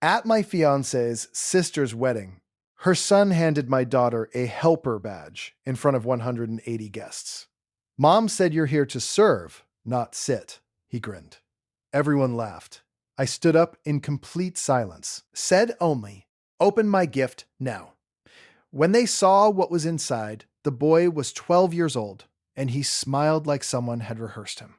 At my fiancée's sister's wedding, her son handed my daughter a helper badge in front of 180 guests. Mom said you're here to serve, not sit, he grinned. Everyone laughed. I stood up in complete silence, said only, "Open my gift now." When they saw what was inside, the boy was 12 years old, and he smiled like someone had rehearsed him.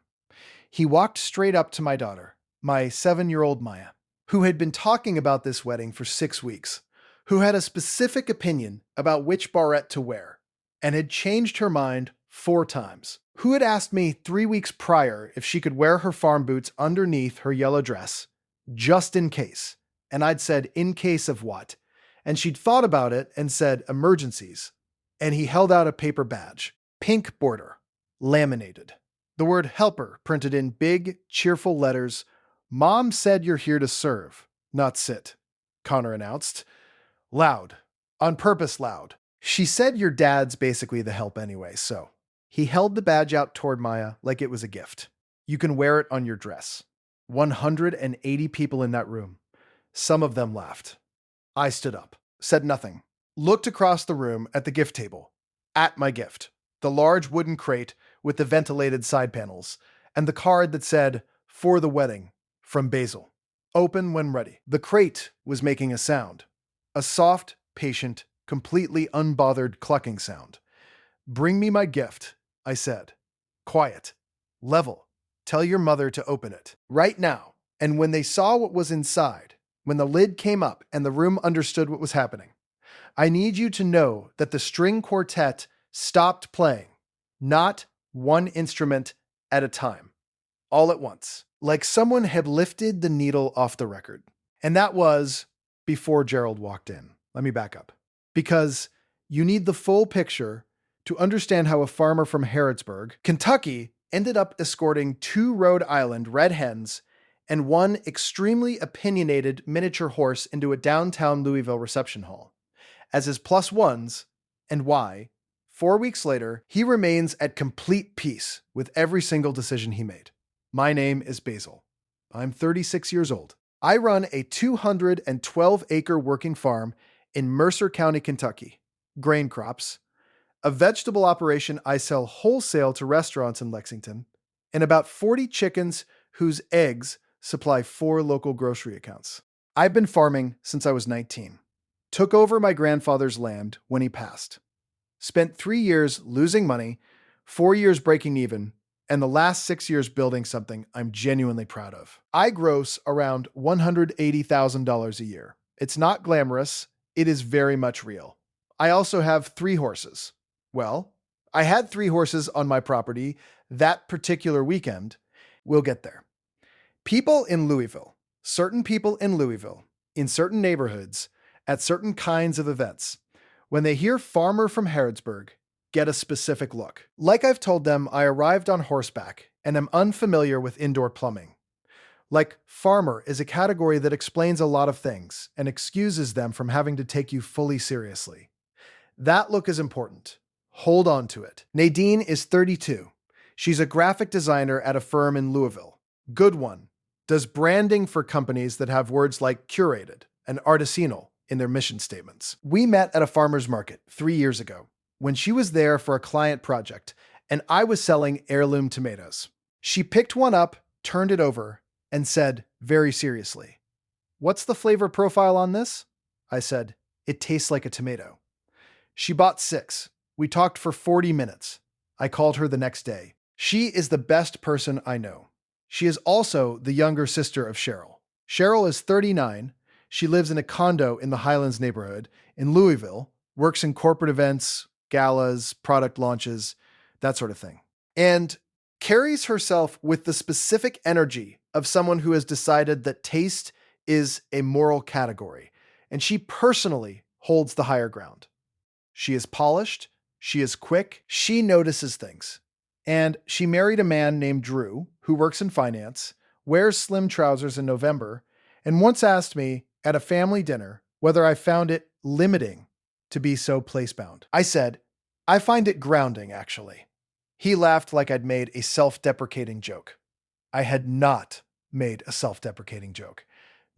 He walked straight up to my daughter, my 7-year-old Maya, who had been talking about this wedding for 6 weeks, who had a specific opinion about which barrette to wear, and had changed her mind 4 times, who had asked me 3 weeks prior if she could wear her farm boots underneath her yellow dress, just in case. And I'd said, in case of what? And she'd thought about it and said, emergencies. And he held out a paper badge, pink border, laminated. The word helper printed in big, cheerful letters. "Mom said you're here to serve, not sit," Connor announced. Loud. On purpose loud. "She said your dad's basically the help anyway, so." He held the badge out toward Maya like it was a gift. "You can wear it on your dress." 180 people in that room. Some of them laughed. I stood up, said nothing, looked across the room at the gift table, at my gift, the large wooden crate with the ventilated side panels, and the card that said, "For the wedding, from Basil. Open when ready." The crate was making a sound, a soft, patient, completely unbothered clucking sound. "Bring me my gift," I said. Quiet. Level. "Tell your mother to open it. Right now." And when they saw what was inside, when the lid came up and the room understood what was happening, "I need you to know that the string quartet stopped playing, not one instrument at a time, all at once, like someone had lifted the needle off the record." And that was before Gerald walked in. Let me back up. Because you need the full picture to understand how a farmer from Harrodsburg, Kentucky, ended up escorting 2 Rhode Island red hens and 1 extremely opinionated miniature horse into a downtown Louisville reception hall as his plus ones, and why, 4 weeks later, he remains at complete peace with every single decision he made. My name is Basil. I'm 36 years old. I run a 212-acre working farm in Mercer County, Kentucky. Grain crops. A vegetable operation I sell wholesale to restaurants in Lexington. And about 40 chickens whose eggs supply 4 local grocery accounts. I've been farming since I was 19. Took over my grandfather's land when he passed. Spent 3 years losing money, 4 years breaking even, and the last 6 years building something I'm genuinely proud of. I gross around $180,000 a year. It's not glamorous. It is very much real. I also have 3 horses. Well, I had 3 horses on my property that particular weekend. We'll get there. People in Louisville, certain people in Louisville, in certain neighborhoods, at certain kinds of events, when they hear farmer from Harrodsburg, get a specific look. Like I've told them, I arrived on horseback and am unfamiliar with indoor plumbing. Like farmer is a category that explains a lot of things and excuses them from having to take you fully seriously. That look is important. Hold on to it. Nadine is 32. She's a graphic designer at a firm in Louisville. Good one. Does branding for companies that have words like curated and artisanal in their mission statements. We met at a farmer's market 3 years ago when she was there for a client project and I was selling heirloom tomatoes. She picked one up, turned it over, and said very seriously, "What's the flavor profile on this?" I said, "It tastes like a tomato." She bought 6. We talked for 40 minutes. I called her the next day. She is the best person I know. She is also the younger sister of Cheryl. Cheryl is 39. She lives in a condo in the Highlands neighborhood in Louisville, works in corporate events, galas, product launches, that sort of thing, and carries herself with the specific energy of someone who has decided that taste is a moral category, and she personally holds the higher ground. She is polished, she is quick, she notices things. And she married a man named Drew, who works in finance, wears slim trousers in November, and once asked me at a family dinner whether I found it limiting to be so placebound. I said, "I find it grounding, actually." He laughed like I'd made a self-deprecating joke. I had not made a self-deprecating joke.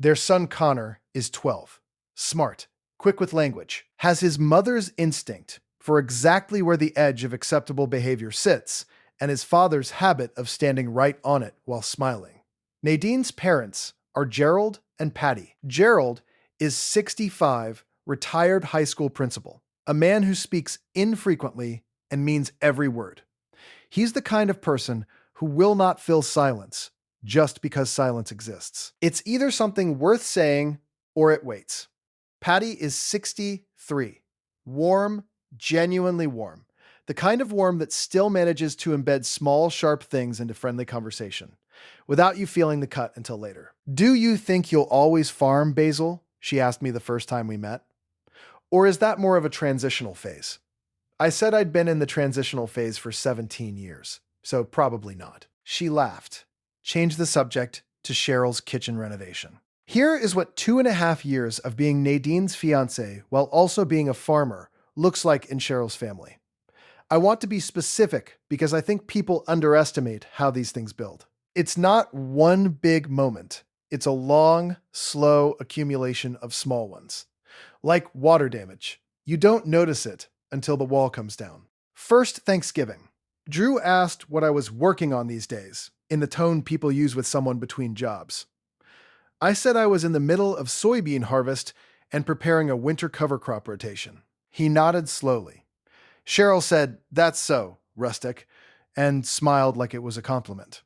Their son Connor is 12. Smart, quick with language, has his mother's instinct for exactly where the edge of acceptable behavior sits, and his father's habit of standing right on it while smiling. Nadine's parents are Gerald and Patty. Gerald is 65, retired high school principal, a man who speaks infrequently and means every word. He's the kind of person who will not fill silence just because silence exists. It's either something worth saying or it waits. Patty is 63. Warm, genuinely warm. The kind of warm that still manages to embed small, sharp things into friendly conversation, without you feeling the cut until later. "Do you think you'll always farm, Basil?" she asked me the first time we met. "Or is that more of a transitional phase?" I said I'd been in the transitional phase for 17 years, so probably not. She laughed, changed the subject to Cheryl's kitchen renovation. Here is what 2.5 years of being Nadine's fiancé while also being a farmer looks like in Cheryl's family. I want to be specific because I think people underestimate how these things build. It's not one big moment. It's a long, slow accumulation of small ones. Like water damage. You don't notice it until the wall comes down. First Thanksgiving. Drew asked what I was working on these days, in the tone people use with someone between jobs. I said I was in the middle of soybean harvest and preparing a winter cover crop rotation. He nodded slowly. Cheryl said, "That's so, rustic," and smiled like it was a compliment.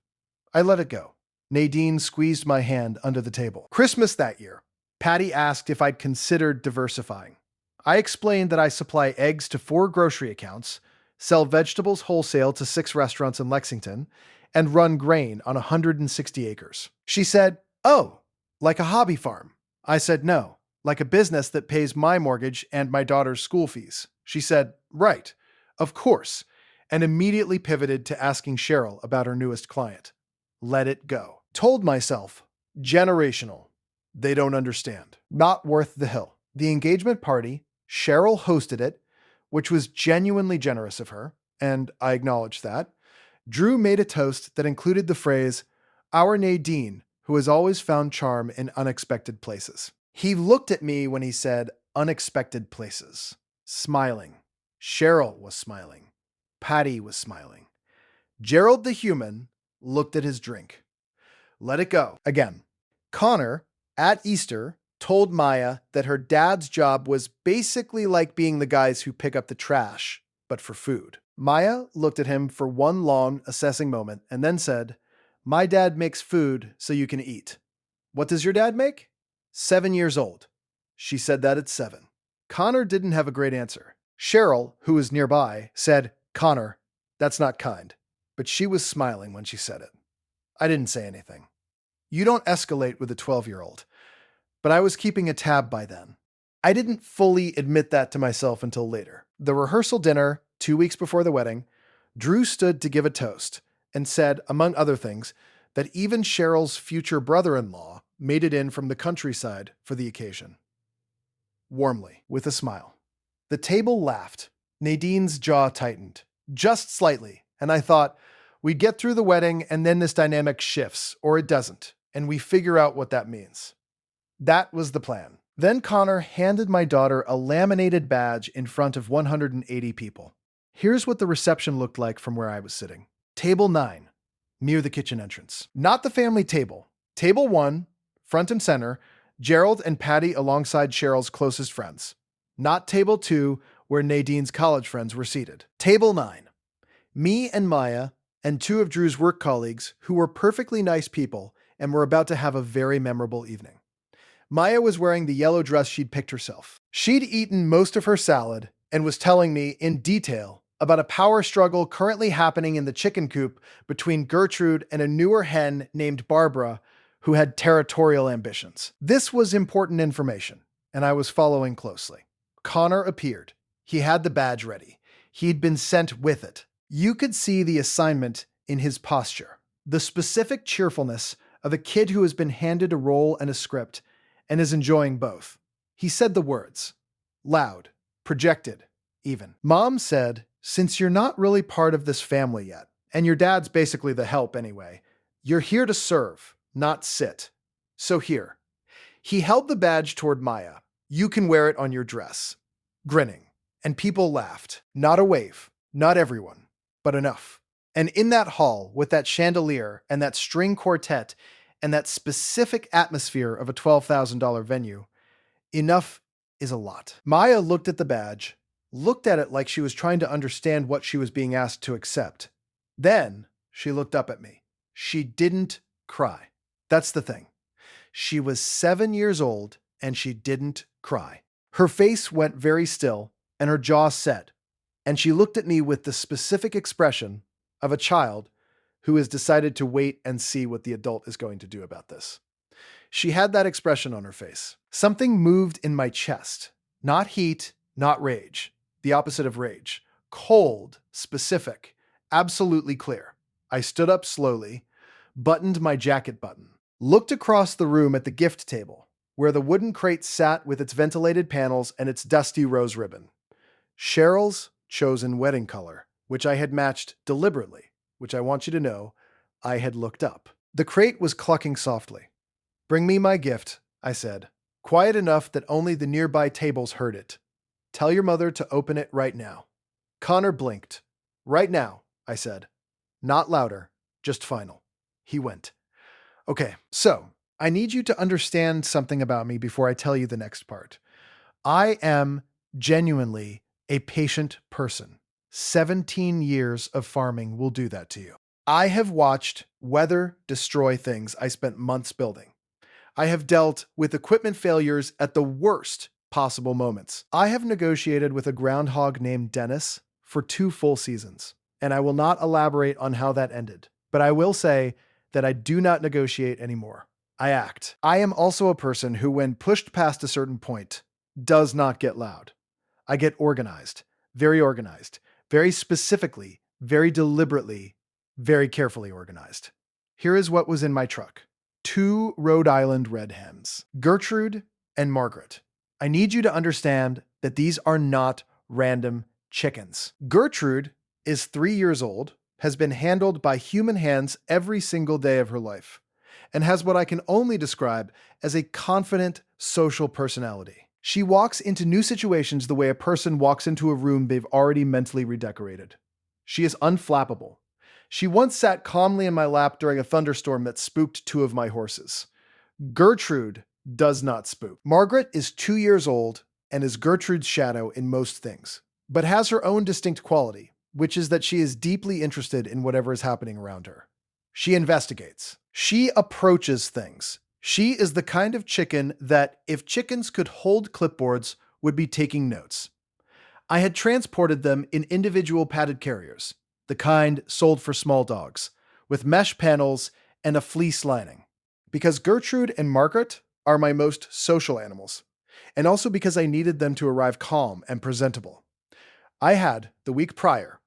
I let it go. Nadine squeezed my hand under the table. Christmas that year, Patty asked if I'd considered diversifying. I explained that I supply eggs to 4 grocery accounts, sell vegetables wholesale to 6 restaurants in Lexington, and run grain on 160 acres. She said, "Oh, like a hobby farm." I said, "No, like a business that pays my mortgage and my daughter's school fees." She said, "Right, of course," and immediately pivoted to asking Cheryl about her newest client. Let it go. Told myself, generational. They don't understand. Not worth the hill. The engagement party, Cheryl hosted it, which was genuinely generous of her, and I acknowledge that. Drew made a toast that included the phrase, "Our Nadine, who has always found charm in unexpected places." He looked at me when he said unexpected places, smiling. Cheryl was smiling. Patty was smiling. Gerald the human looked at his drink. Let it go. Again. Connor, at Easter, told Maya that her dad's job was basically like being the guys who pick up the trash, but for food. Maya looked at him for one long, assessing moment and then said, "My dad makes food so you can eat." "What does your dad make?" 7 years old. She said that at 7. Connor didn't have a great answer. Cheryl, who was nearby, said, "Connor, that's not kind." But she was smiling when she said it. I didn't say anything. You don't escalate with a 12-year-old. But I was keeping a tab by then. I didn't fully admit that to myself until later. The rehearsal dinner, 2 weeks before the wedding, Drew stood to give a toast and said, among other things, that even Cheryl's future brother-in-law made it in from the countryside for the occasion. Warmly, with a smile. The table laughed. Nadine's jaw tightened, just slightly, and I thought, we'd get through the wedding and then this dynamic shifts, or it doesn't, and we figure out what that means. That was the plan. Then Connor handed my daughter a laminated badge in front of 180 people. Here's what the reception looked like from where I was sitting. Table 9, near the kitchen entrance. Not the family table. Table 1, front and center, Gerald and Patty alongside Cheryl's closest friends. Not table 2, where Nadine's college friends were seated. Table 9, me and Maya and 2 of Drew's work colleagues who were perfectly nice people and were about to have a very memorable evening. Maya was wearing the yellow dress she'd picked herself. She'd eaten most of her salad and was telling me in detail about a power struggle currently happening in the chicken coop between Gertrude and a newer hen named Barbara who had territorial ambitions. This was important information, and I was following closely. Connor appeared. He had the badge ready. He'd been sent with it. You could see the assignment in his posture, the specific cheerfulness of a kid who has been handed a role and a script and is enjoying both. He said the words, loud, projected, even. Mom said, "Since you're not really part of this family yet, and your dad's basically the help anyway, you're here to serve, not sit. So here, He held the badge toward Maya. "You can wear it on your dress." Grinning. And people laughed. Not a wave. Not everyone. But enough. And in that hall, with that chandelier and that string quartet and that specific atmosphere of a $12,000 venue, enough is a lot. Maya looked at the badge, looked at it like she was trying to understand what she was being asked to accept. Then she looked up at me. She didn't cry. That's the thing. She was 7 years old and she didn't cry. Her face went very still and her jaw set, and she looked at me with the specific expression of a child who has decided to wait and see what the adult is going to do about this. She had that expression on her face. Something moved in my chest. Not heat, not rage. The opposite of rage. Cold, specific, absolutely clear. I stood up slowly, buttoned my jacket button, looked across the room at the gift table, where the wooden crate sat with its ventilated panels and its dusty rose ribbon. Cheryl's chosen wedding color, which I had matched deliberately, which I want you to know I had looked up. The crate was clucking softly. "Bring me my gift," I said, quiet enough that only the nearby tables heard it. "Tell your mother to open it right now." Connor blinked. "Right now," I said. Not louder, just final. He went. "Okay, so I need you to understand something about me before I tell you the next part. I am genuinely a patient person. 17 years of farming will do that to you. I have watched weather destroy things I spent months building. I have dealt with equipment failures at the worst possible moments. I have negotiated with a groundhog named Dennis for 2 full seasons, and I will not elaborate on how that ended, but I will say that I do not negotiate anymore. I act. I am also a person who, when pushed past a certain point, does not get loud. I get organized, very specifically, very deliberately, very carefully organized. Here is what was in my truck. 2 Rhode Island red hens, Gertrude and Margaret. I need you to understand that these are not random chickens. Gertrude is 3 years old, has been handled by human hands every single day of her life, and has what I can only describe as a confident social personality. She walks into new situations the way a person walks into a room they've already mentally redecorated. She is unflappable. She once sat calmly in my lap during a thunderstorm that spooked 2 of my horses. Gertrude does not spook. Margaret is 2 years old and is Gertrude's shadow in most things, but has her own distinct quality, which is that she is deeply interested in whatever is happening around her. She investigates. She approaches things. She is the kind of chicken that, if chickens could hold clipboards, would be taking notes. I had transported them in individual padded carriers, the kind sold for small dogs, with mesh panels and a fleece lining, because Gertrude and Margaret are my most social animals, and also because I needed them to arrive calm and presentable. I had, the week prior,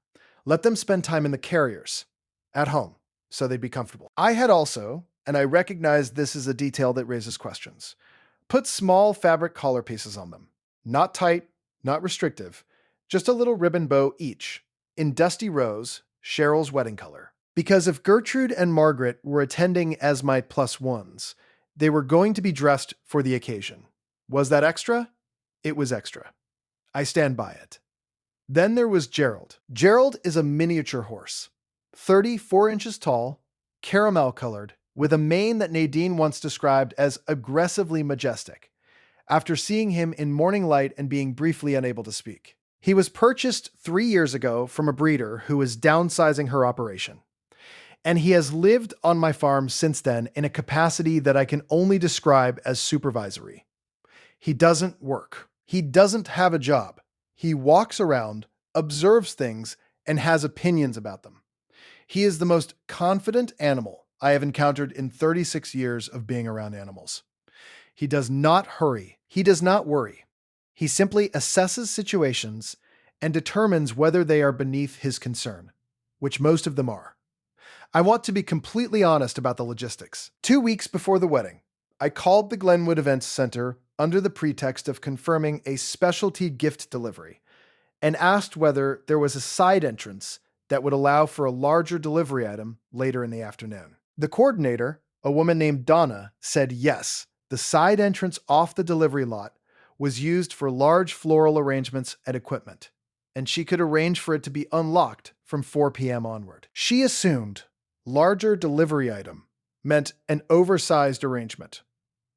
let them spend time in the carriers, at home, so they'd be comfortable. I had also, and I recognize this is a detail that raises questions, put small fabric collar pieces on them. Not tight, not restrictive, just a little ribbon bow each, in dusty rose, Cheryl's wedding color. Because if Gertrude and Margaret were attending as my +1s, they were going to be dressed for the occasion. Was that extra? It was extra. I stand by it. Then there was Gerald. Gerald is a miniature horse, 34 inches tall, caramel colored, with a mane that Nadine once described as aggressively majestic, after seeing him in morning light and being briefly unable to speak. He was purchased 3 years ago from a breeder who is downsizing her operation, and he has lived on my farm since then in a capacity that I can only describe as supervisory. He doesn't work. He doesn't have a job. He walks around, observes things, and has opinions about them. He is the most confident animal I have encountered in 36 years of being around animals. He does not hurry. He does not worry. He simply assesses situations and determines whether they are beneath his concern, which most of them are. I want to be completely honest about the logistics. 2 weeks before the wedding, I called the Glenwood Events Center under the pretext of confirming a specialty gift delivery and asked whether there was a side entrance that would allow for a larger delivery item later in the afternoon. The coordinator, a woman named Donna, said yes, The side entrance off the delivery lot was used for large floral arrangements and equipment, and she could arrange for it to be unlocked from 4 p.m. onward. She assumed larger delivery item meant an oversized arrangement.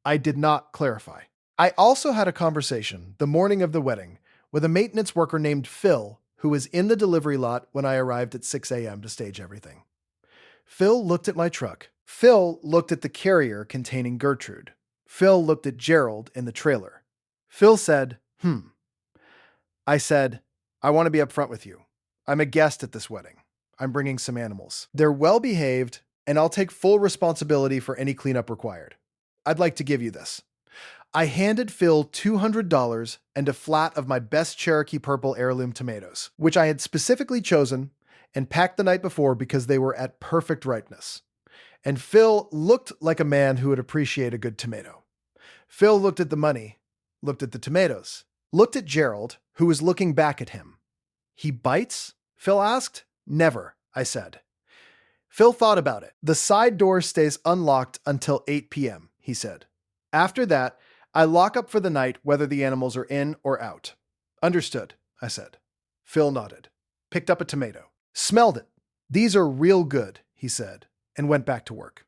I did not clarify. I also had a conversation the morning of the wedding with a maintenance worker named Phil, who was in the delivery lot when I arrived at 6 a.m. to stage everything. Phil looked at my truck. Phil looked at the carrier containing Gertrude. Phil looked at Gerald in the trailer. Phil said, I said, I want to be upfront with you. I'm a guest at this wedding. I'm bringing some animals. They're well behaved, and I'll take full responsibility for any cleanup required. I'd like to give you this. I handed Phil $200 and a flat of my best Cherokee Purple heirloom tomatoes, which I had specifically chosen and packed the night before because they were at perfect ripeness. And Phil looked like a man who would appreciate a good tomato. Phil looked at the money, looked at the tomatoes, looked at Gerald, who was looking back at him. He bites? Phil asked. Never, I said. Phil thought about it. The side door stays unlocked until 8 p.m., he said. After that, I lock up for the night whether the animals are in or out. Understood, I said. Phil nodded, picked up a tomato, smelled it. These are real good, he said, and went back to work.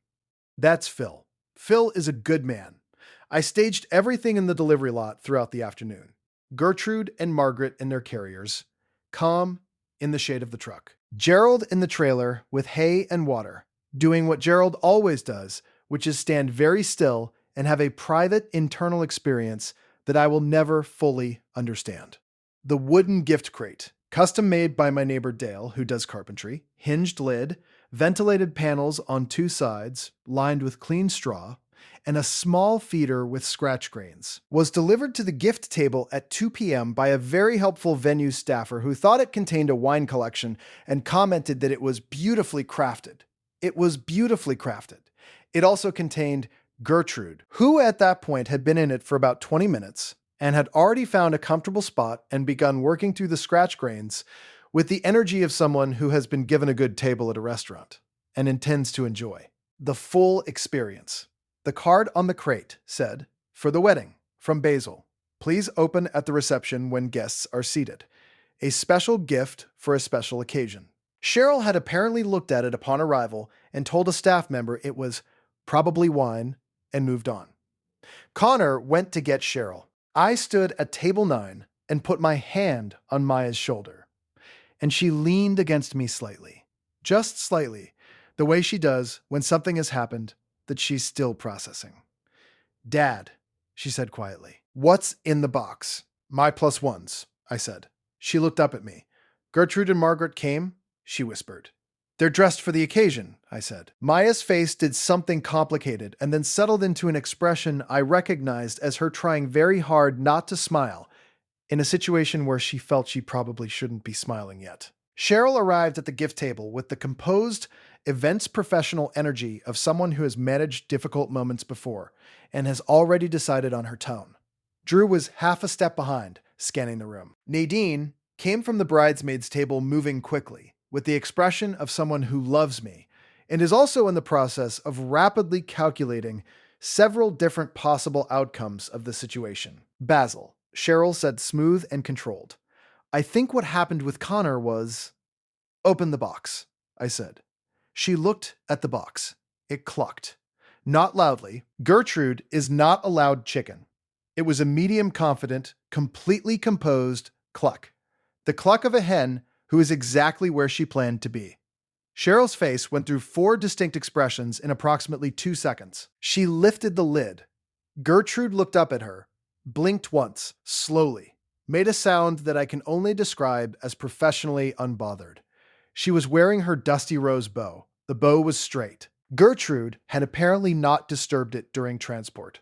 That's Phil. Phil is a good man. I staged everything in the delivery lot throughout the afternoon. Gertrude and Margaret in their carriers, calm in the shade of the truck. Gerald in the trailer with hay and water, doing what Gerald always does, which is stand very still and have a private internal experience that I will never fully understand. The wooden gift crate, custom made by my neighbor Dale, who does carpentry, hinged lid, ventilated panels on 2 sides, lined with clean straw, and a small feeder with scratch grains, was delivered to the gift table at 2 p.m. by a very helpful venue staffer who thought it contained a wine collection and commented that it was beautifully crafted. It was beautifully crafted. It also contained Gertrude, who at that point had been in it for about 20 minutes and had already found a comfortable spot and begun working through the scratch grains with the energy of someone who has been given a good table at a restaurant and intends to enjoy the full experience. The card on the crate said, "For the wedding, from Basil. Please open at the reception when guests are seated. A special gift for a special occasion." Cheryl had apparently looked at it upon arrival and told a staff member it was probably wine and moved on. Connor went to get Cheryl. I stood at table 9 and put my hand on Maya's shoulder, and she leaned against me slightly, just slightly, the way she does when something has happened that she's still processing. "Dad," she said quietly, "what's in the box?" "My plus ones," I said. She looked up at me. "Gertrude and Margaret came?" she whispered. "They're dressed for the occasion," I said. Maya's face did something complicated and then settled into an expression I recognized as her trying very hard not to smile in a situation where she felt she probably shouldn't be smiling yet. Cheryl arrived at the gift table with the composed, events professional energy of someone who has managed difficult moments before and has already decided on her tone. Drew was half a step behind, scanning the room. Nadine came from the bridesmaids' table moving quickly, with the expression of someone who loves me, and is also in the process of rapidly calculating several different possible outcomes of the situation. "Basil," Cheryl said, smooth and controlled. "I think what happened with Connor was..." "Open the box," I said. She looked at the box. It clucked. Not loudly. Gertrude is not allowed chicken. It was a medium confident, completely composed cluck. The cluck of a hen who is exactly where she planned to be. Cheryl's face went through 4 distinct expressions in approximately 2 seconds. She lifted the lid. Gertrude looked up at her, blinked once, slowly, made a sound that I can only describe as professionally unbothered. She was wearing her dusty rose bow. The bow was straight. Gertrude had apparently not disturbed it during transport.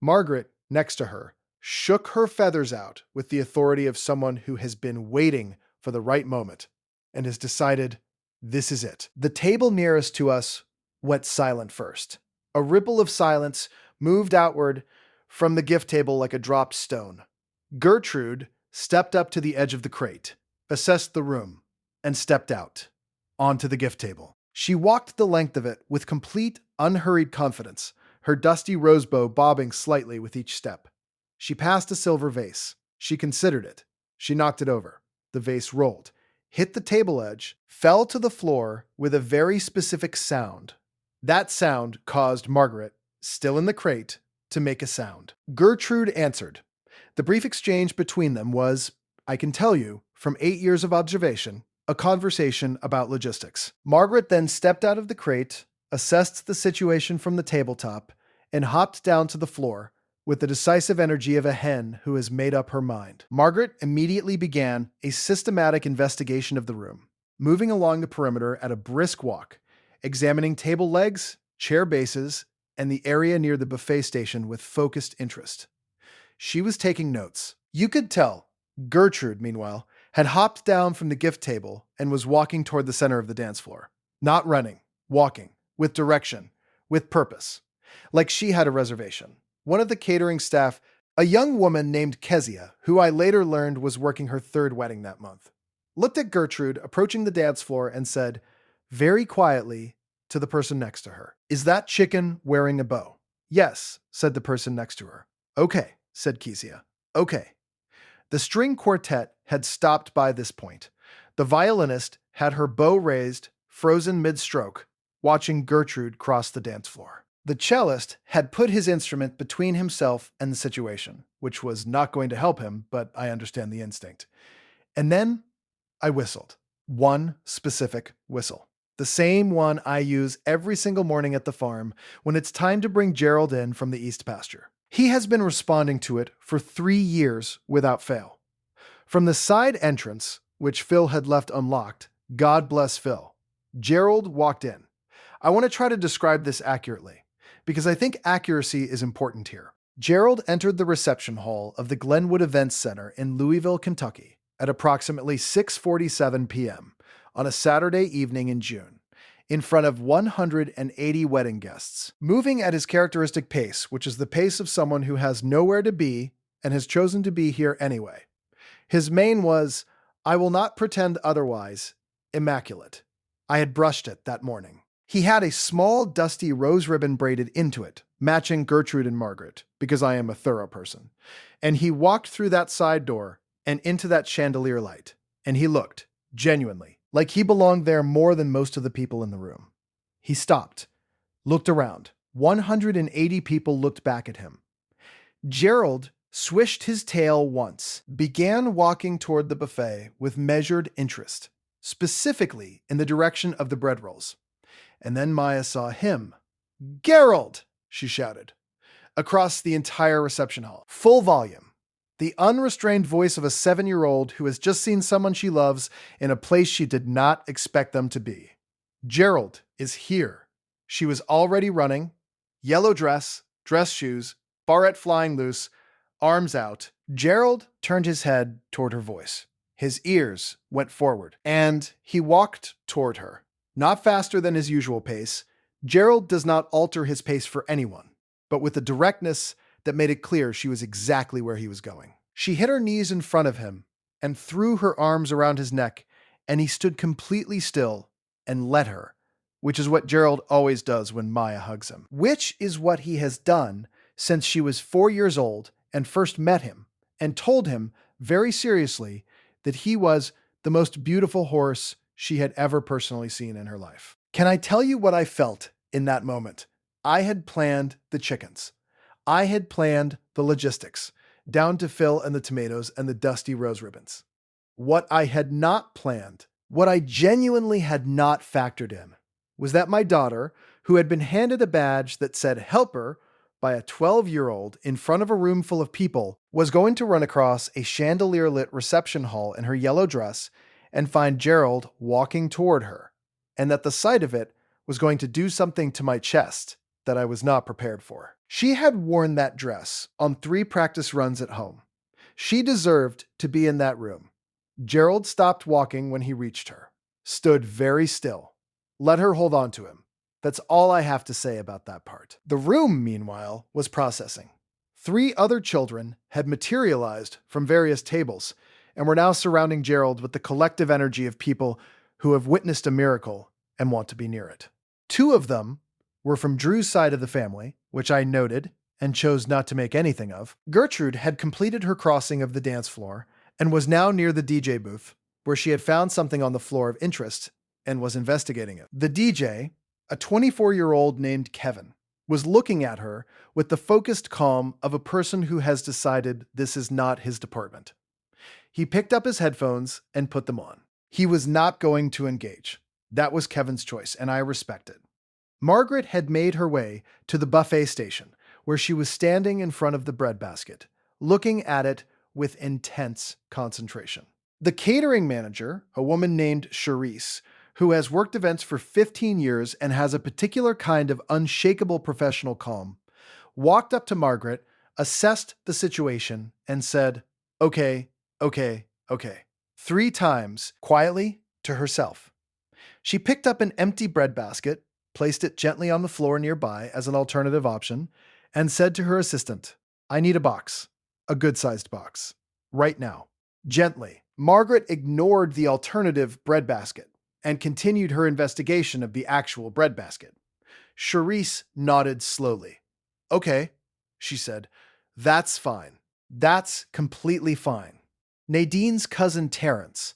Margaret, next to her, shook her feathers out with the authority of someone who has been waiting for the right moment and has decided this is it. The table nearest to us went silent first. A ripple of silence moved outward from the gift table like a dropped stone. Gertrude stepped up to the edge of the crate, assessed the room, and stepped out onto the gift table. She walked the length of it with complete, unhurried confidence, her dusty rosebow bobbing slightly with each step. She passed a silver vase. She considered it. She knocked it over. The vase rolled, hit the table edge, fell to the floor with a very specific sound. That sound caused Margaret, still in the crate, to make a sound. Gertrude answered. The brief exchange between them was, I can tell you, from 8 years of observation, a conversation about logistics. Margaret then stepped out of the crate, assessed the situation from the tabletop, and hopped down to the floor with the decisive energy of a hen who has made up her mind. Margaret immediately began a systematic investigation of the room, moving along the perimeter at a brisk walk, examining table legs, chair bases, and the area near the buffet station with focused interest. She was taking notes. You could tell. Gertrude, meanwhile, had hopped down from the gift table and was walking toward the center of the dance floor. Not running, walking, with direction, with purpose. Like she had a reservation. One of the catering staff, a young woman named Kezia, who I later learned was working her third wedding that month, looked at Gertrude approaching the dance floor and said, very quietly, to the person next to her, "Is that chicken wearing a bow?" "Yes," said the person next to her. "Okay," said Kezia. "Okay." The string quartet had stopped by this point. The violinist had her bow raised, frozen mid-stroke, watching Gertrude cross the dance floor. The cellist had put his instrument between himself and the situation, which was not going to help him, but I understand the instinct. And then I whistled. One specific whistle. The same one I use every single morning at the farm when it's time to bring Gerald in from the east pasture. He has been responding to it for 3 years without fail. From the side entrance, which Phil had left unlocked, God bless Phil, Gerald walked in. I want to try to describe this accurately, because I think accuracy is important here. Gerald entered the reception hall of the Glenwood Events Center in Louisville, Kentucky, at approximately 6:47 p.m. on a Saturday evening in June, in front of 180 wedding guests, moving at his characteristic pace, which is the pace of someone who has nowhere to be and has chosen to be here anyway. His mane was, I will not pretend otherwise, immaculate. I had brushed it that morning. He had a small, dusty rose ribbon braided into it, matching Gertrude and Margaret, because I am a thorough person. And he walked through that side door and into that chandelier light, and he looked, genuinely, like he belonged there more than most of the people in the room. He stopped, looked around. 180 people looked back at him. Gerald swished his tail once, began walking toward the buffet with measured interest, specifically in the direction of the bread rolls. And then Maya saw him. "Gerald!" she shouted, across the entire reception hall. Full volume. The unrestrained voice of a 7-year-old who has just seen someone she loves in a place she did not expect them to be. Gerald is here. She was already running. Yellow dress, dress shoes, barrette flying loose, arms out. Gerald turned his head toward her voice. His ears went forward, and he walked toward her. Not faster than his usual pace. Gerald does not alter his pace for anyone, but with a directness that made it clear she was exactly where he was going. She hit her knees in front of him and threw her arms around his neck, and he stood completely still and let her, which is what Gerald always does when Maya hugs him. Which is what he has done since she was 4 years old and first met him, and told him very seriously that he was the most beautiful horse she had ever personally seen in her life. Can I tell you what I felt in that moment? I had planned the chickens. I had planned the logistics, down to Phil and the tomatoes and the dusty rose ribbons. What I had not planned, what I genuinely had not factored in, was that my daughter, who had been handed a badge that said helper by a 12-year-old in front of a room full of people, was going to run across a chandelier-lit reception hall in her yellow dress and find Gerald walking toward her, and that the sight of it was going to do something to my chest that I was not prepared for. She had worn that dress on 3 practice runs at home. She deserved to be in that room. Gerald stopped walking when he reached her, stood very still, let her hold on to him. That's all I have to say about that part. The room, meanwhile, was processing. 3 other children had materialized from various tables and were now surrounding Gerald with the collective energy of people who have witnessed a miracle and want to be near it. 2 of them were from Drew's side of the family, which I noted and chose not to make anything of. Gertrude had completed her crossing of the dance floor and was now near the DJ booth, where she had found something on the floor of interest and was investigating it. The DJ, a 24-year-old named Kevin, was looking at her with the focused calm of a person who has decided this is not his department. He picked up his headphones and put them on. He was not going to engage. That was Kevin's choice, and I respect it. Margaret had made her way to the buffet station, where she was standing in front of the breadbasket, looking at it with intense concentration. The catering manager, a woman named Charisse, who has worked events for 15 years and has a particular kind of unshakable professional calm, walked up to Margaret, assessed the situation, and said, "Okay, okay, okay," 3 times, quietly, to herself. She picked up an empty breadbasket, placed it gently on the floor nearby as an alternative option, and said to her assistant, "I need a box, a good-sized box, right now." Gently, Margaret ignored the alternative breadbasket and continued her investigation of the actual breadbasket. Charisse nodded slowly. "Okay," she said, "that's fine. That's completely fine." Nadine's cousin Terrence,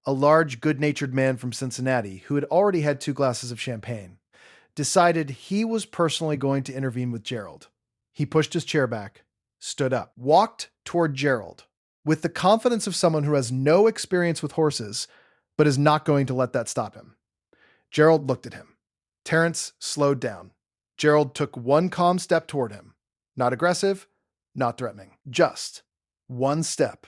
a large, good-natured man from Cincinnati who had already had 2 glasses of champagne, decided he was personally going to intervene with Gerald. He pushed his chair back, stood up, walked toward Gerald, with the confidence of someone who has no experience with horses, but is not going to let that stop him. Gerald looked at him. Terrence slowed down. Gerald took 1 calm step toward him. Not aggressive, not threatening. Just 1 step.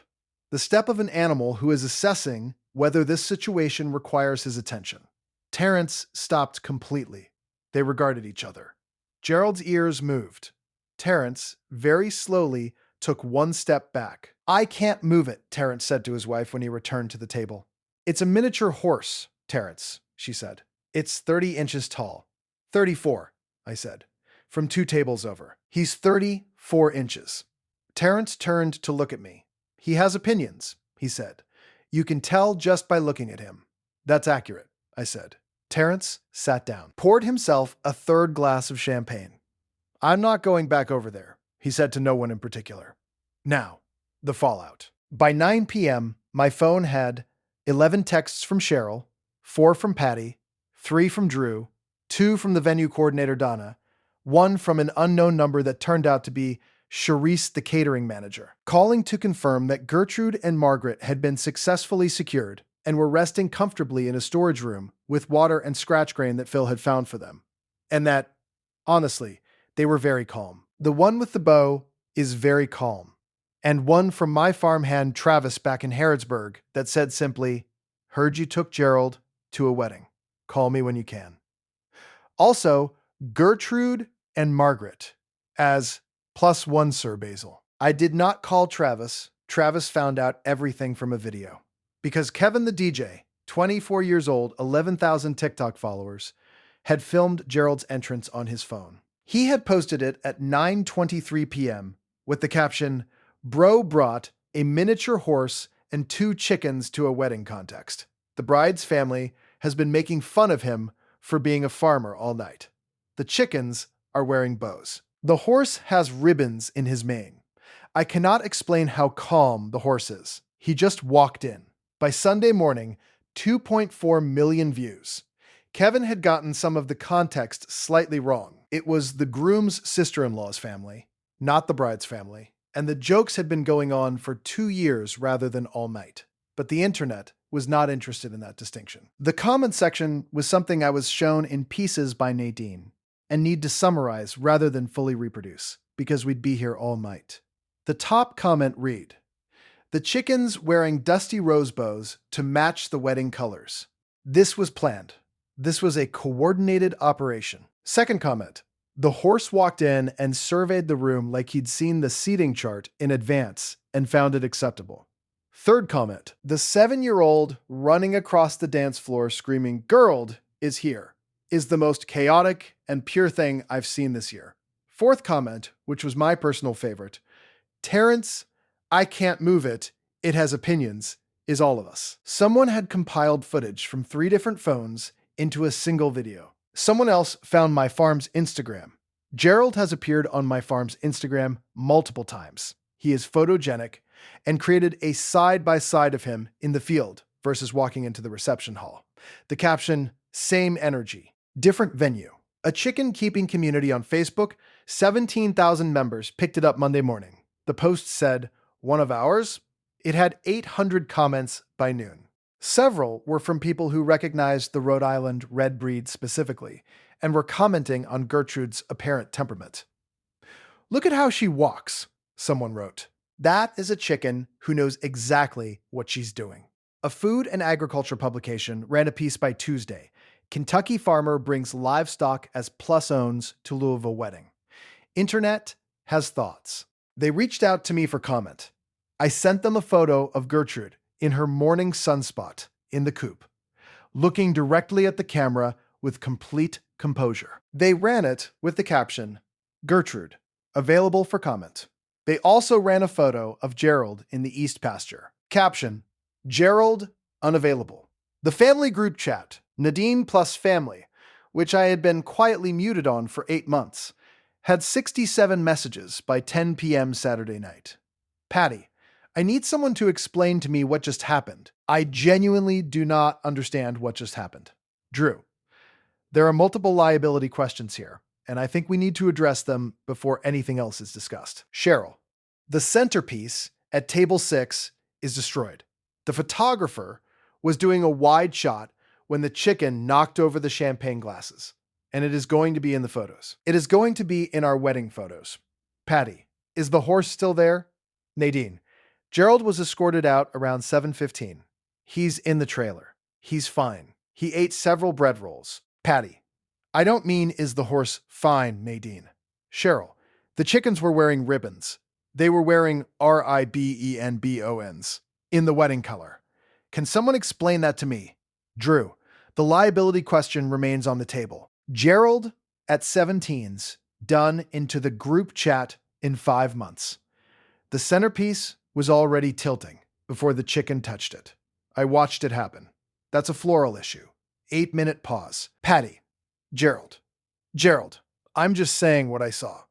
The step of an animal who is assessing whether this situation requires his attention. Terrence stopped completely. They regarded each other. Gerald's ears moved. Terrence, very slowly, took 1 step back. "I can't move it," Terrence said to his wife when he returned to the table. "It's a miniature horse, Terrence," she said. "It's 30 inches tall." 34, I said, from 2 tables over. "He's 34 inches. Terrence turned to look at me. "He has opinions," he said. "You can tell just by looking at him." "That's accurate," I said. Terrence sat down, poured himself a 3rd glass of champagne. "I'm not going back over there," he said to no one in particular. Now, the fallout. By 9 p.m., my phone had 11 texts from Cheryl, 4 from Patty, 3 from Drew, 2 from the venue coordinator Donna, 1 from an unknown number that turned out to be Charisse, the catering manager, calling to confirm that Gertrude and Margaret had been successfully secured and were resting comfortably in a storage room with water and scratch grain that Phil had found for them. And that, honestly, they were very calm. The one with the bow is very calm. And one from my farmhand Travis back in Harrodsburg that said simply, "Heard you took Gerald to a wedding. Call me when you can." Also, Gertrude and Margaret as +1, Sir Basil. I did not call Travis. Travis found out everything from a video. Because Kevin the DJ, 24 years old, 11,000 TikTok followers, had filmed Gerald's entrance on his phone. He had posted it at 9:23 p.m. with the caption, "Bro brought a miniature horse and 2 chickens to a wedding context. The bride's family has been making fun of him for being a farmer all night. The chickens are wearing bows. The horse has ribbons in his mane. I cannot explain how calm the horse is. He just walked in." By Sunday morning, 2.4 million views. Kevin had gotten some of the context slightly wrong. It was the groom's sister-in-law's family, not the bride's family, and the jokes had been going on for 2 years rather than all night. But the internet was not interested in that distinction. The comment section was something I was shown in pieces by Nadine, and need to summarize rather than fully reproduce, because we'd be here all night. The top comment read, "The chickens wearing dusty rose bows to match the wedding colors. This was planned. This was a coordinated operation." Second comment, "The horse walked in and surveyed the room like he'd seen the seating chart in advance and found it acceptable." Third comment, "The 7-year-old running across the dance floor screaming, 'Gerald is here,' is the most chaotic and pure thing I've seen this year." Fourth comment, which was my personal favorite, "Terrence, I can't move it. It has opinions, is all of us." Someone had compiled footage from 3 different phones into a single video. Someone else found my farm's Instagram Gerald has appeared on my farm's Instagram multiple times. He is photogenic and created a side-by-side of him in the field versus walking into the reception hall. The caption, same energy, different venue. A chicken keeping community on Facebook, 17,000 members picked it up Monday morning. The post said, one of ours? It had 800 comments by noon. Several were from people who recognized the Rhode Island red breed specifically and were commenting on Gertrude's apparent temperament. Look at how she walks, someone wrote. That is a chicken who knows exactly what she's doing. A food and agriculture publication ran a piece by Tuesday. Kentucky farmer brings livestock as plus-owns to Louisville wedding. Internet has thoughts. They reached out to me for comment. I sent them a photo of Gertrude in her morning sunspot in the coop, looking directly at the camera with complete composure. They ran it with the caption, Gertrude, available for comment. They also ran a photo of Gerald in the east pasture. Caption, Gerald, unavailable. The family group chat, Nadine plus family, which I had been quietly muted on for 8 months, had 67 messages by 10 p.m. Saturday night. Patty, I need someone to explain to me what just happened. I genuinely do not understand what just happened. Drew, there are multiple liability questions here, and I think we need to address them before anything else is discussed. Cheryl, the centerpiece at table 6 is destroyed. The photographer was doing a wide shot when the chicken knocked over the champagne glasses, and it is going to be in the photos. It is going to be in our wedding photos. Patty, is the horse still there? Nadine, Gerald was escorted out around 7:15. He's in the trailer. He's fine. He ate several bread rolls. Patty, I don't mean is the horse fine, Nadine. Cheryl, the chickens were wearing ribbons. They were wearing RIBENBONs in the wedding color. Can someone explain that to me? Drew, the liability question remains on the table. Gerald at 17's done into the group chat in 5 months. The centerpiece was already tilting before the chicken touched it. I watched it happen. That's a floral issue. 8-minute pause. Patty, Gerald, I'm just saying what I saw.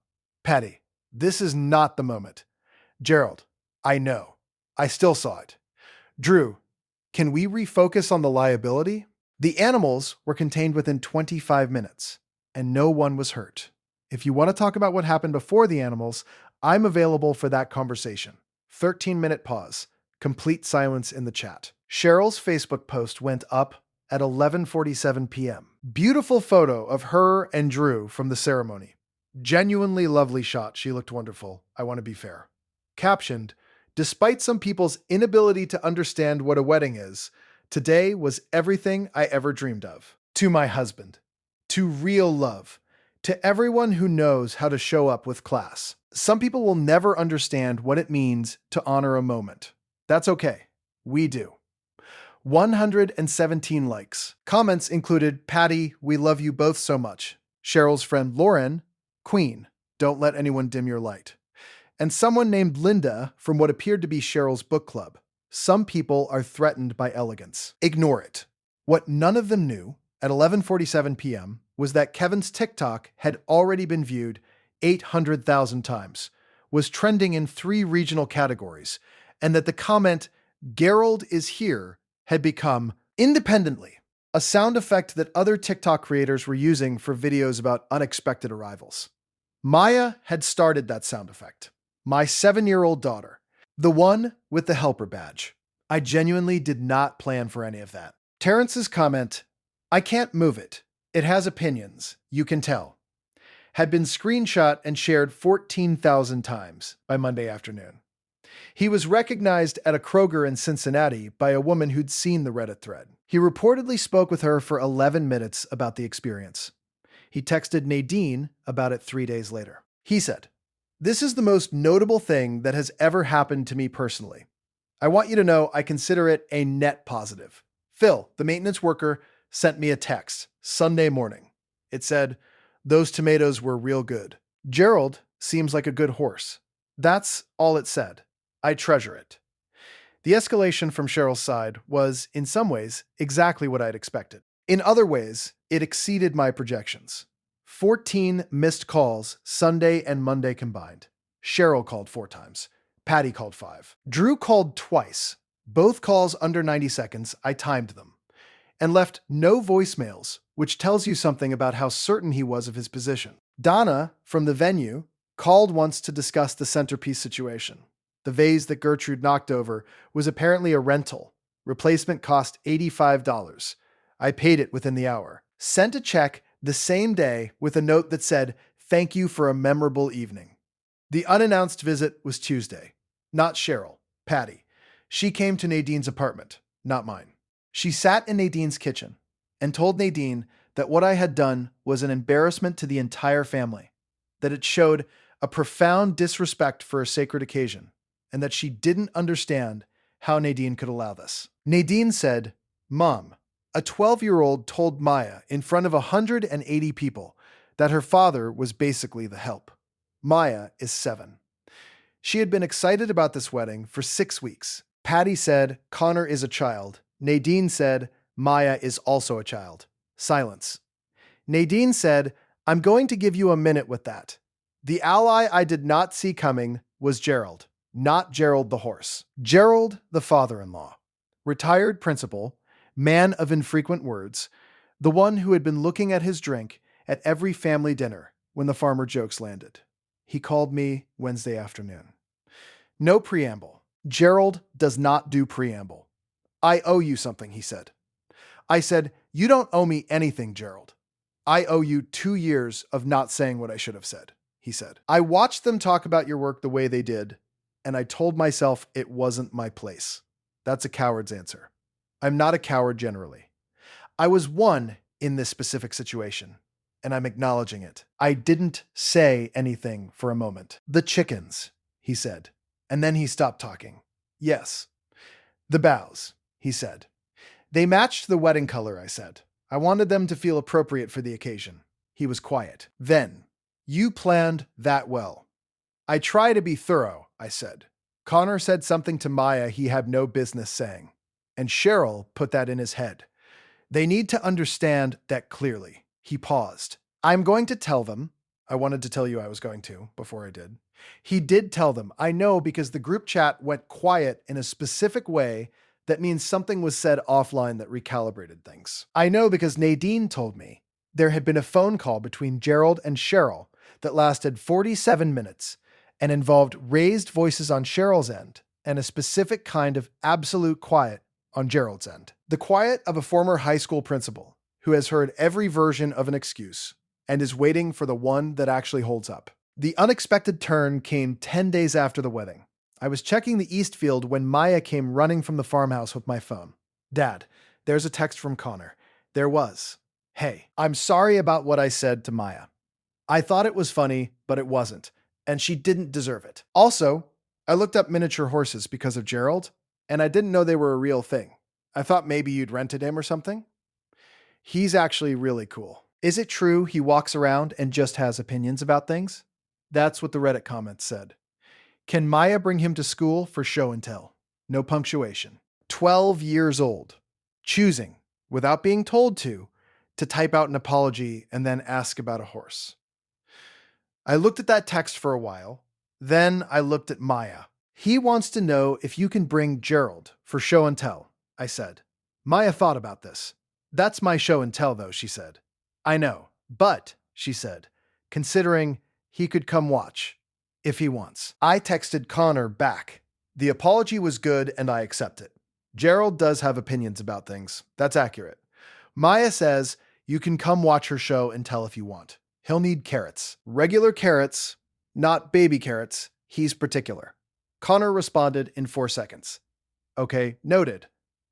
Patty, this is not the moment. Gerald, I know. I still saw it. Drew, can we refocus on the liability? The animals were contained within 25 minutes, and no one was hurt. If you want to talk about what happened before the animals, I'm available for that conversation. 13-minute pause. Complete silence in the chat. Cheryl's Facebook post went up at 11:47 p.m. Beautiful photo of her and Drew from the ceremony. Genuinely lovely shot. She looked wonderful. I want to be fair. Captioned, despite some people's inability to understand what a wedding is, today was everything I ever dreamed of. To my husband. To real love. To everyone who knows how to show up with class. Some people will never understand what it means to honor a moment. That's okay. We do. 117 likes. Comments included, Patty, we love you both so much. Cheryl's friend Lauren, Queen, don't let anyone dim your light. And someone named Linda from what appeared to be Cheryl's book club. Some people are threatened by elegance. Ignore it. What none of them knew at 11:47 p.m. was that Kevin's TikTok had already been viewed 800,000 times, was trending in 3 regional categories, and that the comment, Gerald is here, had become, independently, a sound effect that other TikTok creators were using for videos about unexpected arrivals. Maya had started that sound effect. My 7-year-old daughter. The one with the helper badge. I genuinely did not plan for any of that. Terrence's comment, I can't move it. It has opinions. You can tell. Had been screenshot and shared 14,000 times by Monday afternoon. He was recognized at a Kroger in Cincinnati by a woman who'd seen the Reddit thread. He reportedly spoke with her for 11 minutes about the experience. He texted Nadine about it 3 days later. He said, this is the most notable thing that has ever happened to me personally. I want you to know I consider it a net positive. Phil, the maintenance worker, sent me a text Sunday morning. It said, those tomatoes were real good. Gerald seems like a good horse. That's all it said. I treasure it. The escalation from Cheryl's side was, in some ways, exactly what I'd expected. In other ways, it exceeded my projections. 14 missed calls Sunday and Monday combined. Cheryl called 4 times. Patty called 5. Drew called twice. Both calls under 90 seconds. I timed them. And left no voicemails, which tells you something about how certain he was of his position. Donna, from the venue, called once to discuss the centerpiece situation. The vase that Gertrude knocked over was apparently a rental. Replacement cost $85. I paid it within the hour. Sent a check the same day with a note that said, "Thank you for a memorable evening." The unannounced visit was Tuesday. Not Cheryl, Patty. She came to Nadine's apartment, not mine. She sat in Nadine's kitchen and told Nadine that what I had done was an embarrassment to the entire family, that it showed a profound disrespect for a sacred occasion, and that she didn't understand how Nadine could allow this. Nadine said, "Mom, a 12-year-old told Maya in front of 180 people that her father was basically the help. Maya is 7. She had been excited about this wedding for 6 weeks. Patty said, Connor is a child. Nadine said, Maya is also a child. Silence. Nadine said, I'm going to give you a minute with that. The ally I did not see coming was Gerald, not Gerald the horse. Gerald, the father-in-law. Retired principal, man of infrequent words, the one who had been looking at his drink at every family dinner when the farmer jokes landed. He called me Wednesday afternoon. No preamble. Gerald does not do preamble. I owe you something, he said. I said, you don't owe me anything, Gerald. I owe you 2 years of not saying what I should have said, he said. I watched them talk about your work the way they did, and I told myself it wasn't my place. That's a coward's answer. I'm not a coward generally. I was one in this specific situation, and I'm acknowledging it. I didn't say anything for a moment. The chickens, he said, and then he stopped talking. Yes. The bows, he said. They matched the wedding color, I said. I wanted them to feel appropriate for the occasion. He was quiet. Then, you planned that well. I try to be thorough, I said. Connor said something to Maya he had no business saying, and Cheryl put that in his head. They need to understand that clearly. He paused. I'm going to tell them. I wanted to tell you I was going to before I did. He did tell them. I know because the group chat went quiet in a specific way that means something was said offline that recalibrated things. I know because Nadine told me there had been a phone call between Gerald and Cheryl that lasted 47 minutes and involved raised voices on Cheryl's end and a specific kind of absolute quiet on Gerald's end. The quiet of a former high school principal who has heard every version of an excuse and is waiting for the one that actually holds up. The unexpected turn came 10 days after the wedding. I was checking the East Field when Maya came running from the farmhouse with my phone. Dad, there's a text from Connor. There was. Hey, I'm sorry about what I said to Maya. I thought it was funny, but it wasn't, and she didn't deserve it. Also, I looked up miniature horses because of Gerald, and I didn't know they were a real thing. I thought maybe you'd rented him or something. He's actually really cool. Is it true he walks around and just has opinions about things? That's what the Reddit comments said. Can Maya bring him to school for show and tell? No punctuation. 12 years old. Choosing, without being told to type out an apology and then ask about a horse. I looked at that text for a while. Then I looked at Maya. He wants to know if you can bring Gerald for show and tell, I said. Maya thought about this. That's my show and tell, though, she said. I know, but, she said, considering he could come watch, if he wants. I texted Connor back. The apology was good and I accept it. Gerald does have opinions about things. That's accurate. Maya says you can come watch her show and tell if you want. He'll need carrots. Regular carrots, not baby carrots. He's particular. Connor responded in 4 seconds. Okay, noted.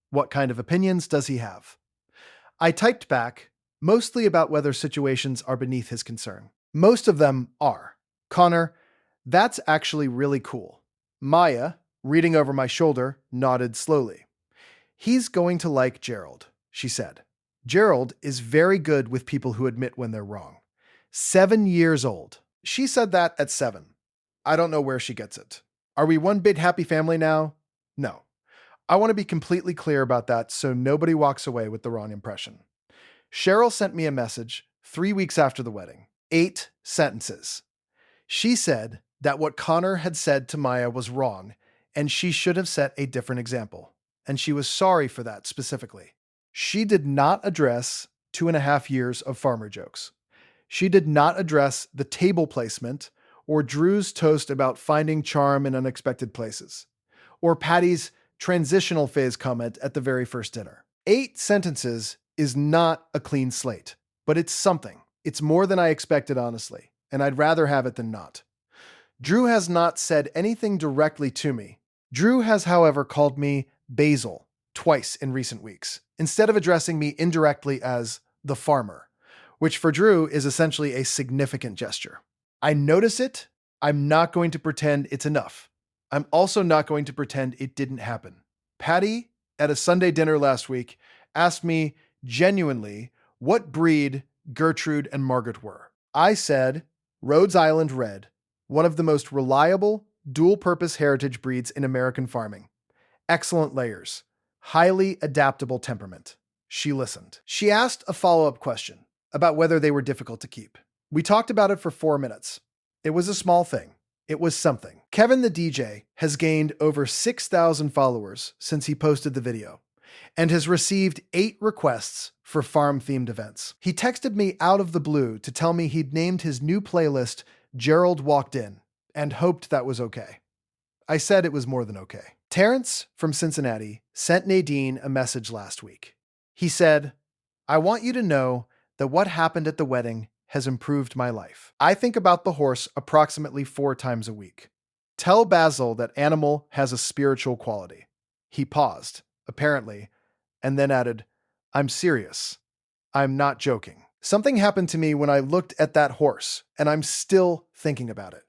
What kind of opinions does he have? I typed back, mostly about whether situations are beneath his concern. Most of them are. Connor, that's actually really cool. Maya, reading over my shoulder, nodded slowly. He's going to like Gerald, she said. Gerald is very good with people who admit when they're wrong. 7 years old. She said that at 7. I don't know where she gets it. Are we one big happy family now? No. I want to be completely clear about that so nobody walks away with the wrong impression. Cheryl sent me a message 3 weeks after the wedding. 8 sentences. She said that what Connor had said to Maya was wrong, and she should have set a different example. And she was sorry for that specifically. She did not address 2.5 years of farmer jokes. She did not address the table placement or Drew's toast about finding charm in unexpected places, or Patty's transitional phase comment at the very first dinner. 8 sentences is not a clean slate, but it's something. It's more than I expected, honestly, and I'd rather have it than not. Drew has not said anything directly to me. Drew has, however, called me Basil twice in recent weeks, instead of addressing me indirectly as the farmer, which for Drew is essentially a significant gesture. I notice it. I'm not going to pretend it's enough. I'm also not going to pretend it didn't happen. Patty, at a Sunday dinner last week, asked me genuinely what breed Gertrude and Margaret were. I said Rhode Island Red, one of the most reliable, dual-purpose heritage breeds in American farming. Excellent layers, highly adaptable temperament. She listened. She asked a follow-up question about whether they were difficult to keep. We talked about it for 4 minutes. It was a small thing. It was something. Kevin the DJ has gained over 6,000 followers since he posted the video and has received 8 requests for farm-themed events. He texted me out of the blue to tell me he'd named his new playlist Gerald Walked In and hoped that was okay. I said it was more than okay. Terrence from Cincinnati sent Nadine a message last week. He said, "I want you to know that what happened at the wedding has improved my life. I think about the horse approximately 4 times a week. Tell Basil that animal has a spiritual quality." He paused, apparently, and then added, "I'm serious. I'm not joking. Something happened to me when I looked at that horse, and I'm still thinking about it.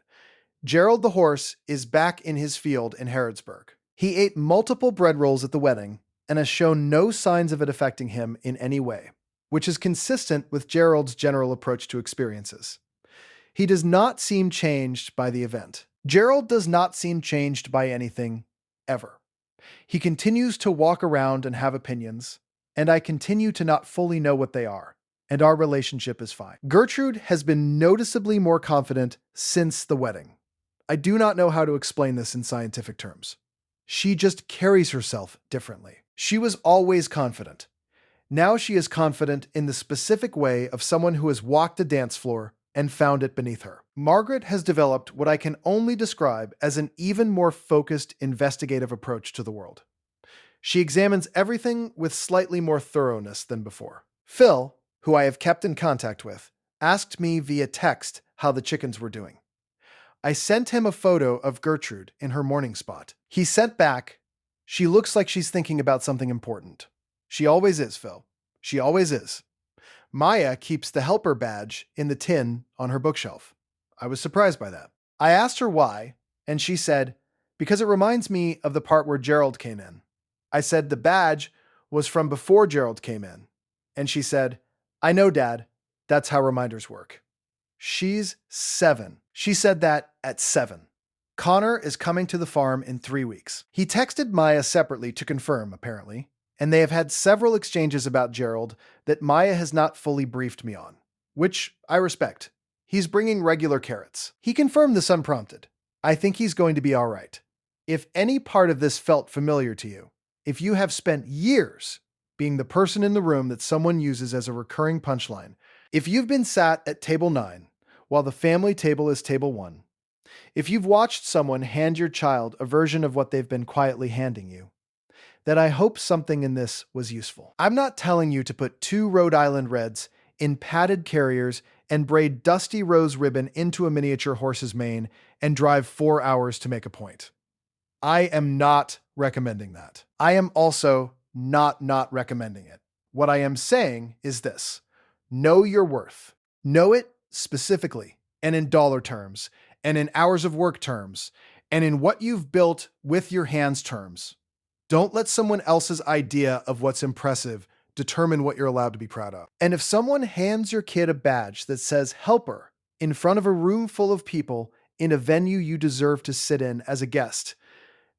Gerald the horse is back in his field in Harrodsburg. He ate multiple bread rolls at the wedding and has shown no signs of it affecting him in any way, which is consistent with Gerald's general approach to experiences. He does not seem changed by the event. Gerald does not seem changed by anything, ever. He continues to walk around and have opinions, and I continue to not fully know what they are, and our relationship is fine. Gertrude has been noticeably more confident since the wedding. I do not know how to explain this in scientific terms. She just carries herself differently. She was always confident. Now she is confident in the specific way of someone who has walked a dance floor and found it beneath her. Margaret has developed what I can only describe as an even more focused, investigative approach to the world. She examines everything with slightly more thoroughness than before. Phil, who I have kept in contact with, asked me via text how the chickens were doing. I sent him a photo of Gertrude in her morning spot. He sent back, "She looks like she's thinking about something important." She always is, Phil. She always is. Maya keeps the helper badge in the tin on her bookshelf. I was surprised by that. I asked her why, and she said, "Because it reminds me of the part where Gerald came in." I said the badge was from before Gerald came in. And she said, "I know, Dad. That's how reminders work." She's 7. She said that at 7. Connor is coming to the farm in 3 weeks. He texted Maya separately to confirm, apparently, and they have had several exchanges about Gerald that Maya has not fully briefed me on, which I respect. He's bringing regular carrots. He confirmed this unprompted. I think he's going to be all right. If any part of this felt familiar to you, if you have spent years being the person in the room that someone uses as a recurring punchline, if you've been sat at table 9 while the family table is table 1, if you've watched someone hand your child a version of what they've been quietly handing you, then I hope something in this was useful. I'm not telling you to put 2 Rhode Island Reds in padded carriers and braid dusty rose ribbon into a miniature horse's mane and drive 4 hours to make a point. I am not recommending that. I am also not recommending it. What I am saying is this: know your worth. Know it specifically and in dollar terms and in hours of work terms and in what you've built with your hands terms. Don't let someone else's idea of what's impressive determine what you're allowed to be proud of. And if someone hands your kid a badge that says helper in front of a room full of people in a venue you deserve to sit in as a guest,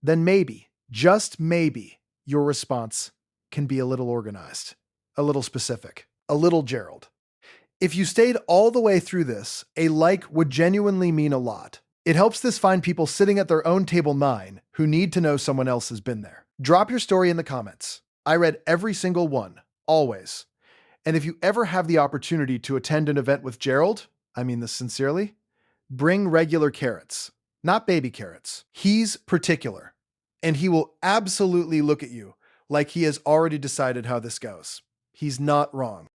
then maybe, just maybe, your response can be a little organized, a little specific, a little Gerald. If you stayed all the way through this, a like would genuinely mean a lot. It helps this find people sitting at their own table 9 who need to know someone else has been there. Drop your story in the comments. I read every single one, always. And if you ever have the opportunity to attend an event with Gerald, I mean this sincerely, bring regular carrots, not baby carrots. He's particular, and he will absolutely look at you like he has already decided how this goes. He's not wrong.